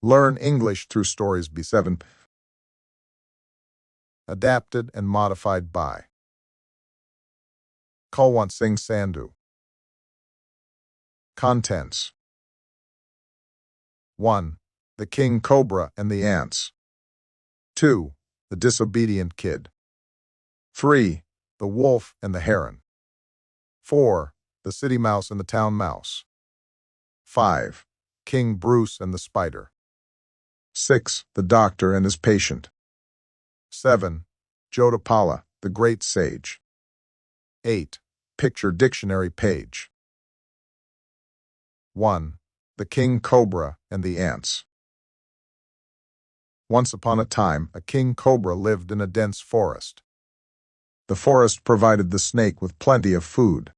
Learn English through Stories B7. Adapted and modified by Kulwant Singh Sandhu. Contents: 1. The King Cobra and the Ants. 2. The Disobedient Kid. 3. The Wolf and the Heron. 4. The City Mouse and the Town Mouse. 5. King Bruce and the Spider. 6. The Doctor and his Patient. 7. Jodhapala, the Great Sage. 8. Picture Dictionary page. 1. The King Cobra and the Ants. Once upon a time, a king cobra lived in a dense forest. The forest provided the snake with plenty of food.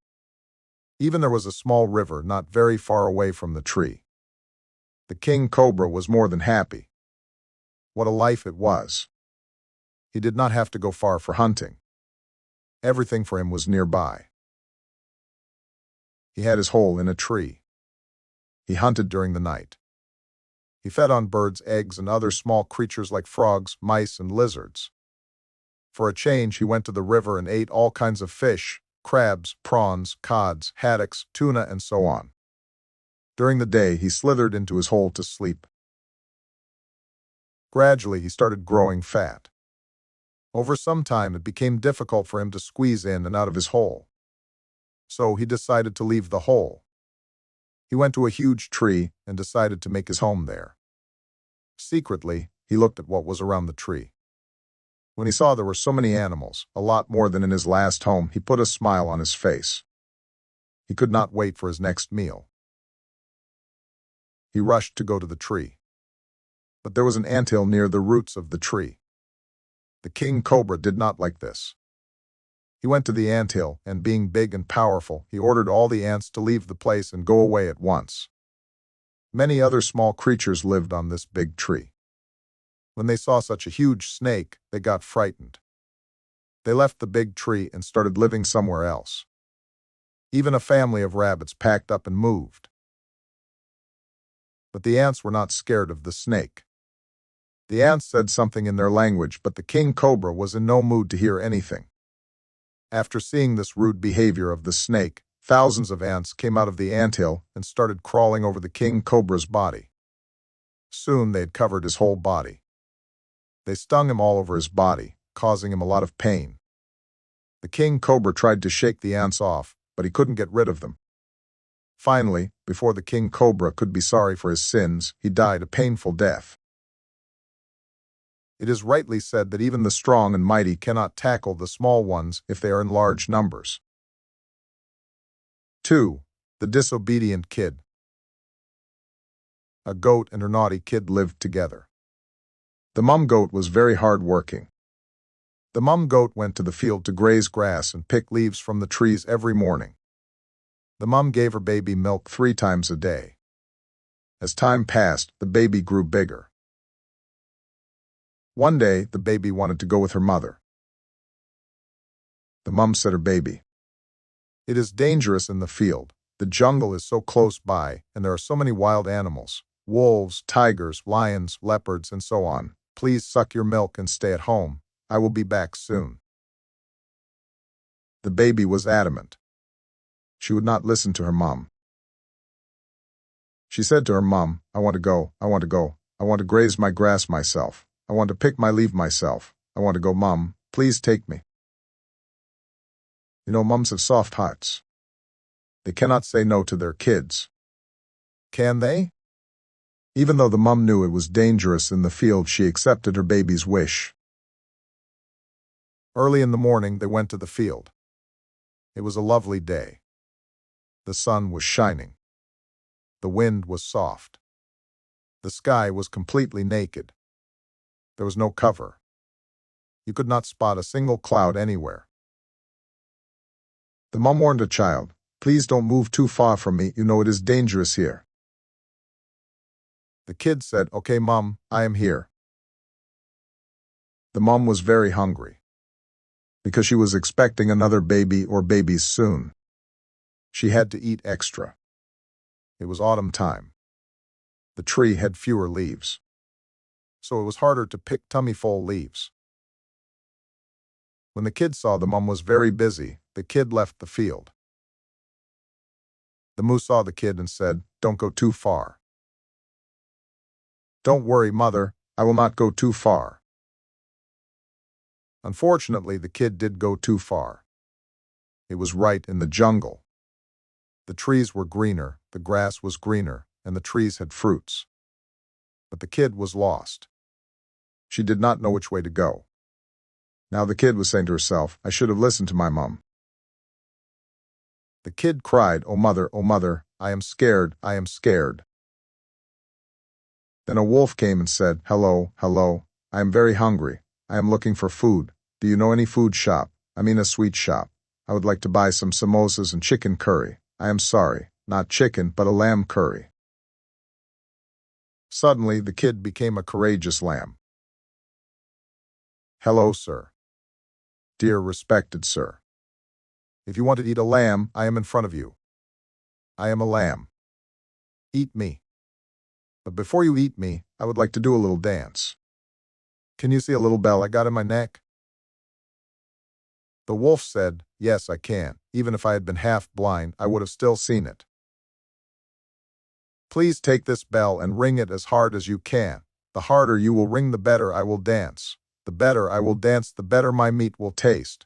Even there was a small river not very far away from the tree. The king cobra was more than happy. What a life it was! He did not have to go far for hunting. Everything for him was nearby. He had his hole in a tree. He hunted during the night. He fed on birds' eggs and other small creatures like frogs, mice, and lizards. For a change, he went to the river and ate all kinds of fish, crabs, prawns, cods, haddocks, tuna, and so on. During the day, he slithered into his hole to sleep. Gradually, he started growing fat. Over some time, it became difficult for him to squeeze in and out of his hole. So he decided to leave the hole. He went to a huge tree and decided to make his home there. Secretly, he looked at what was around the tree. When he saw there were so many animals, a lot more than in his last home, he put a smile on his face. He could not wait for his next meal. He rushed to go to the tree. But there was an anthill near the roots of the tree. The king cobra did not like this. He went to the anthill, and being big and powerful, he ordered all the ants to leave the place and go away at once. Many other small creatures lived on this big tree. When they saw such a huge snake, they got frightened. They left the big tree and started living somewhere else. Even a family of rabbits packed up and moved. But the ants were not scared of the snake. The ants said something in their language, but the king cobra was in no mood to hear anything. After seeing this rude behavior of the snake, thousands of ants came out of the anthill and started crawling over the king cobra's body. Soon they had covered his whole body. They stung him all over his body, causing him a lot of pain. The king cobra tried to shake the ants off, but he couldn't get rid of them. Finally, before the king cobra could be sorry for his sins, he died a painful death. It is rightly said that even the strong and mighty cannot tackle the small ones if they are in large numbers. 2. The Disobedient Kid. A goat and her naughty kid lived together. The mum goat was very hard-working. The mum goat went to the field to graze grass and pick leaves from the trees every morning. The mum gave her baby milk 3 times a day. As time passed, the baby grew bigger. One day, the baby wanted to go with her mother. The mum said to her baby, "It is dangerous in the field. The jungle is so close by, and there are so many wild animals, wolves, tigers, lions, leopards, and so on. Please suck your milk and stay at home. I will be back soon." The baby was adamant. She would not listen to her mum. She said to her mum, I want to go. I want to graze my grass myself. I want to pick my leaf myself. I want to go, Mum. Please take me." You know, mums have soft hearts. They cannot say no to their kids. Can they? Even though the mum knew it was dangerous in the field, she accepted her baby's wish. Early in the morning, they went to the field. It was a lovely day. The sun was shining. The wind was soft. The sky was completely naked. There was no cover. You could not spot a single cloud anywhere. The mum warned her child, "Please don't move too far from me, you know it is dangerous here." The kid said, "Okay, Mum, I am here." The mum was very hungry, because she was expecting another baby or babies soon. She had to eat extra. It was autumn time. The tree had fewer leaves, so it was harder to pick tummy-full leaves. When the kid saw the mom was very busy, the kid left the field. The moose saw the kid and said, "Don't go too far." "Don't worry, mother, I will not go too far." Unfortunately, the kid did go too far. It was right in the jungle. The trees were greener, the grass was greener, and the trees had fruits. But the kid was lost. She did not know which way to go. Now the kid was saying to herself, "I should have listened to my mom." The kid cried, oh mother, I am scared, I am scared." Then a wolf came and said, hello, I am very hungry. I am looking for food. Do you know any food shop? I mean a sweet shop. I would like to buy some samosas and chicken curry. I am sorry, not chicken, but a lamb curry." Suddenly, the kid became a courageous lamb. "Hello, sir. Dear respected sir. If you want to eat a lamb, I am in front of you. I am a lamb. Eat me. But before you eat me, I would like to do a little dance. Can you see a little bell I got in my neck?" The wolf said, "Yes, I can. Even if I had been half blind, I would have still seen it. Please take this bell and ring it as hard as you can. The harder you will ring, the better I will dance. The better I will dance, the better my meat will taste."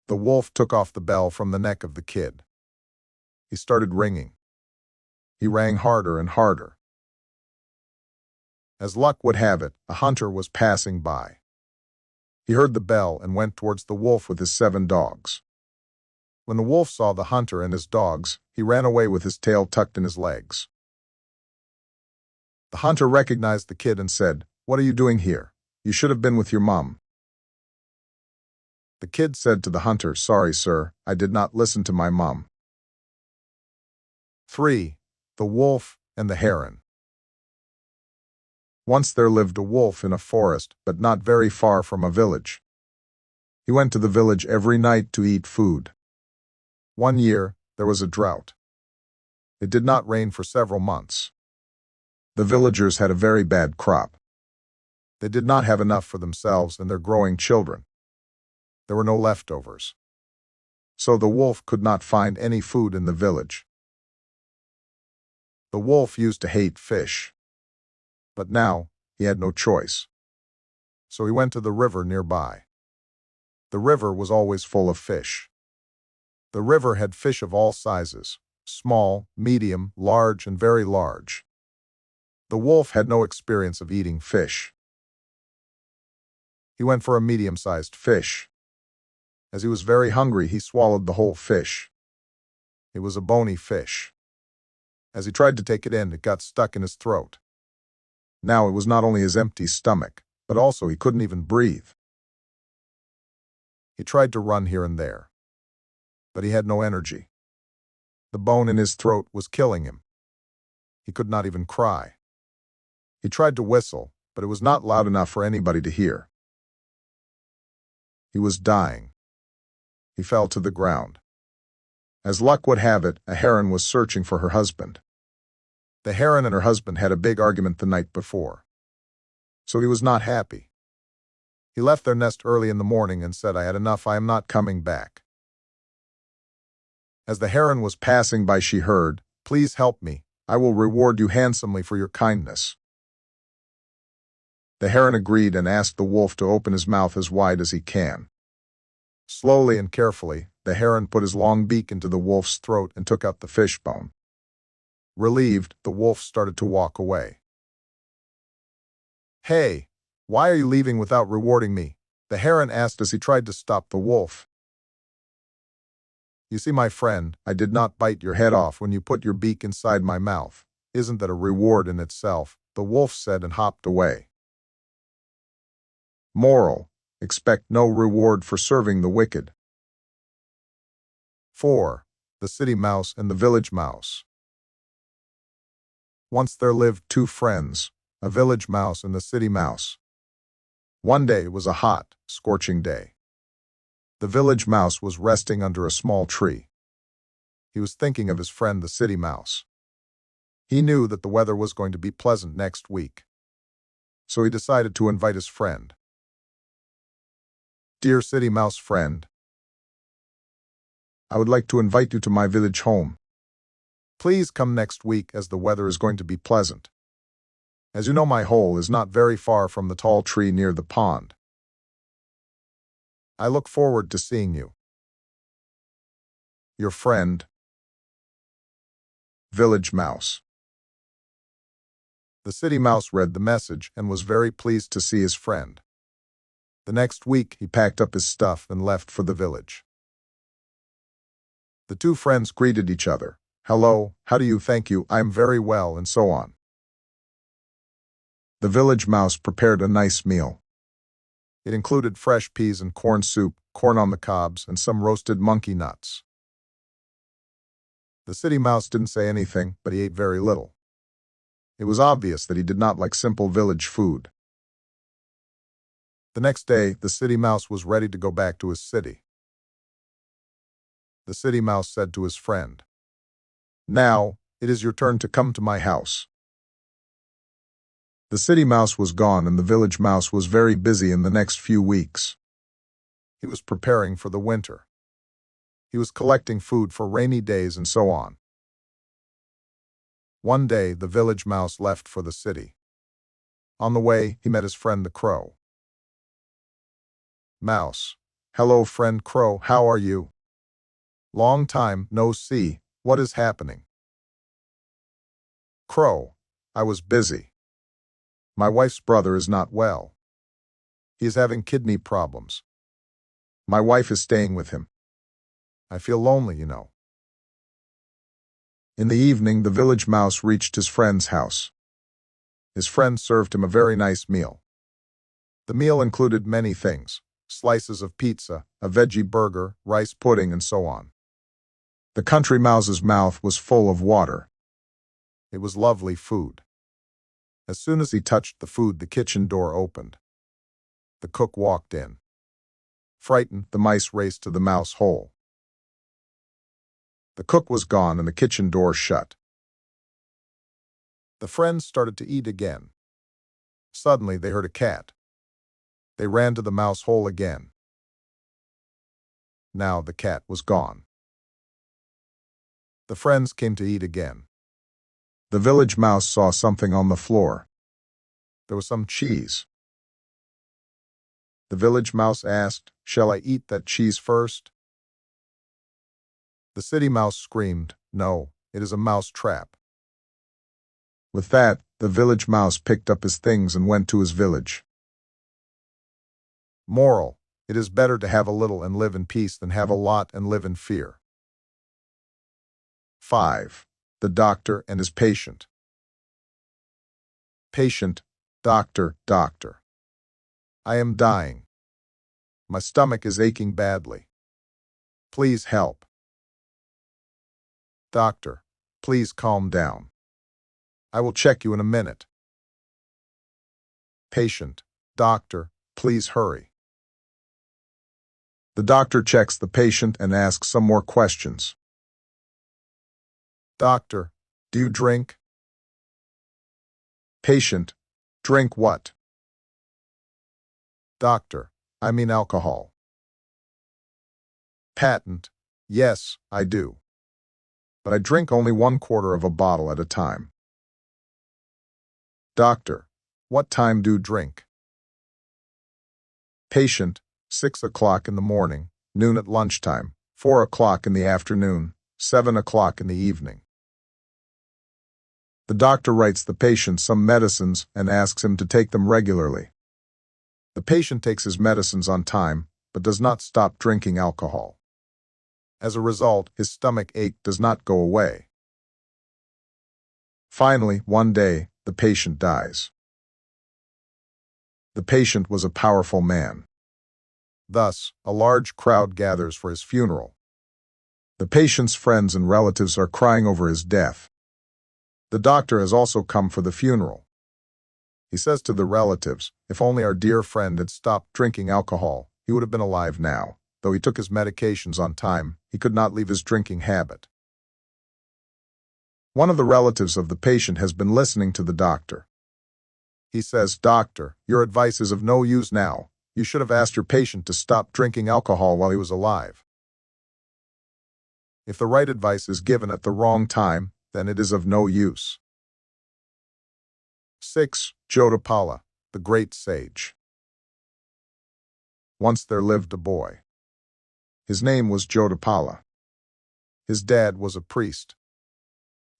The wolf took off the bell from the neck of the kid. He started ringing. He rang harder and harder. As luck would have it, a hunter was passing by. He heard the bell and went towards the wolf with his 7 dogs. When the wolf saw the hunter and his dogs, he ran away with his tail tucked in his legs. The hunter recognized the kid and said, "What are you doing here? You should have been with your mom." The kid said to the hunter, "Sorry, sir, I did not listen to my mom." 3. The Wolf and the Heron. Once there lived a wolf in a forest, but not very far from a village. He went to the village every night to eat food. One year, there was a drought. It did not rain for several months. The villagers had a very bad crop. They did not have enough for themselves and their growing children. There were no leftovers. So the wolf could not find any food in the village. The wolf used to hate fish. But now, he had no choice. So he went to the river nearby. The river was always full of fish. The river had fish of all sizes, small, medium, large, and very large. The wolf had no experience of eating fish. He went for a medium-sized fish. As he was very hungry, he swallowed the whole fish. It was a bony fish. As he tried to take it in, it got stuck in his throat. Now it was not only his empty stomach, but also he couldn't even breathe. He tried to run here and there, but he had no energy. The bone in his throat was killing him. He could not even cry. He tried to whistle, but it was not loud enough for anybody to hear. He was dying. He fell to the ground. As luck would have it, a heron was searching for her husband. The heron and her husband had a big argument the night before. So he was not happy. He left their nest early in the morning and said, "I had enough, I am not coming back." As the heron was passing by, she heard, "Please help me. I will reward you handsomely for your kindness." The heron agreed and asked the wolf to open his mouth as wide as he can. Slowly and carefully, the heron put his long beak into the wolf's throat and took out the fish bone. Relieved, the wolf started to walk away. "Hey, why are you leaving without rewarding me?" the heron asked as he tried to stop the wolf. "You see, my friend, I did not bite your head off when you put your beak inside my mouth. Isn't that a reward in itself?" the wolf said and hopped away. Moral: expect no reward for serving the wicked. 4. The City Mouse and the Village Mouse. Once there lived 2 friends, a village mouse and the city mouse. One day was a hot, scorching day. The village mouse was resting under a small tree. He was thinking of his friend the city mouse. He knew that the weather was going to be pleasant next week, so he decided to invite his friend. Dear City Mouse friend, I would like to invite you to my village home. Please come next week as the weather is going to be pleasant. As you know, my hole is not very far from the tall tree near the pond. I look forward to seeing you. Your friend, Village Mouse. The City Mouse read the message and was very pleased to see his friend. The next week, he packed up his stuff and left for the village. The two friends greeted each other. Hello, how do you? Thank you, I am very well, and so on. The Village Mouse prepared a nice meal. It included fresh peas and corn soup, corn on the cobs, and some roasted monkey nuts. The City Mouse didn't say anything, but he ate very little. It was obvious that he did not like simple village food. The next day, the City Mouse was ready to go back to his city. The City Mouse said to his friend, "Now, it is your turn to come to my house." The City Mouse was gone and the Village Mouse was very busy in the next few weeks. He was preparing for the winter. He was collecting food for rainy days and so on. One day, the Village Mouse left for the city. On the way, he met his friend the Crow. Mouse. Hello, friend Crow, how are you? Long time no see, what is happening? Crow. I was busy. My wife's brother is not well. He is having kidney problems. My wife is staying with him. I feel lonely, you know. In the evening, the Village Mouse reached his friend's house. His friend served him a very nice meal. The meal included many things: slices of pizza, a veggie burger, rice pudding, and so on. The country mouse's mouth was full of water. It was lovely food. As soon as he touched the food, the kitchen door opened. The cook walked in. Frightened, the mice raced to the mouse hole. The cook was gone and the kitchen door shut. The friends started to eat again. Suddenly, they heard a cat. They ran to the mouse hole again. Now the cat was gone. The friends came to eat again. The Village Mouse saw something on the floor. There was some cheese. The Village Mouse asked, "Shall I eat that cheese first?" The City Mouse screamed, "No, it is a mouse trap." With that, the Village Mouse picked up his things and went to his village. Moral: it is better to have a little and live in peace than have a lot and live in fear. 5. The Doctor and his Patient. Patient. Doctor, doctor. I am dying. My stomach is aching badly. Please help. Doctor, please calm down. I will check you in a minute. Patient. Doctor, please hurry. The doctor checks the patient and asks some more questions. Doctor, do you drink? Patient, drink what? Doctor, I mean alcohol. Patent, yes, I do. But I drink only 1/4 of a bottle at a time. Doctor, what time do you drink? Patient, 6 o'clock in the morning, noon at lunchtime, 4 o'clock in the afternoon, 7 o'clock in the evening. The doctor writes the patient some medicines and asks him to take them regularly. The patient takes his medicines on time, but does not stop drinking alcohol. As a result, his stomach ache does not go away. Finally, one day, the patient dies. The patient was a powerful man. Thus, a large crowd gathers for his funeral. The patient's friends and relatives are crying over his death. The doctor has also come for the funeral. He says to the relatives, "If only our dear friend had stopped drinking alcohol, he would have been alive now. Though he took his medications on time, he could not leave his drinking habit." One of the relatives of the patient has been listening to the doctor. He says, "Doctor, your advice is of no use now. You should have asked your patient to stop drinking alcohol while he was alive." If the right advice is given at the wrong time, then it is of no use. 6. Jodapala, the great sage. Once there lived a boy. His name was Jodapala. His dad was a priest.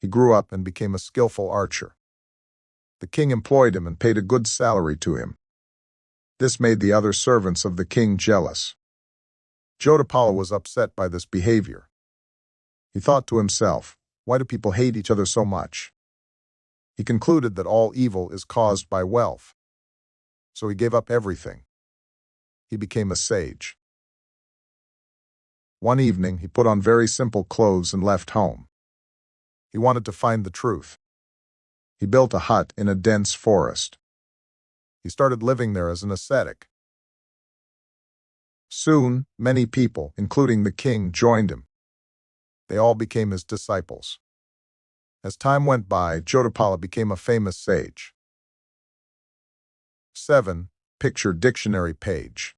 He grew up and became a skillful archer. The king employed him and paid a good salary to him. This made the other servants of the king jealous. Jodapala was upset by this behavior. He thought to himself, "Why do people hate each other so much?" He concluded that all evil is caused by wealth. So he gave up everything. He became a sage. One evening, he put on very simple clothes and left home. He wanted to find the truth. He built a hut in a dense forest. He started living there as an ascetic. Soon, many people, including the king, joined him. They all became his disciples. As time went by, Jodapala became a famous sage. 7. Picture dictionary page.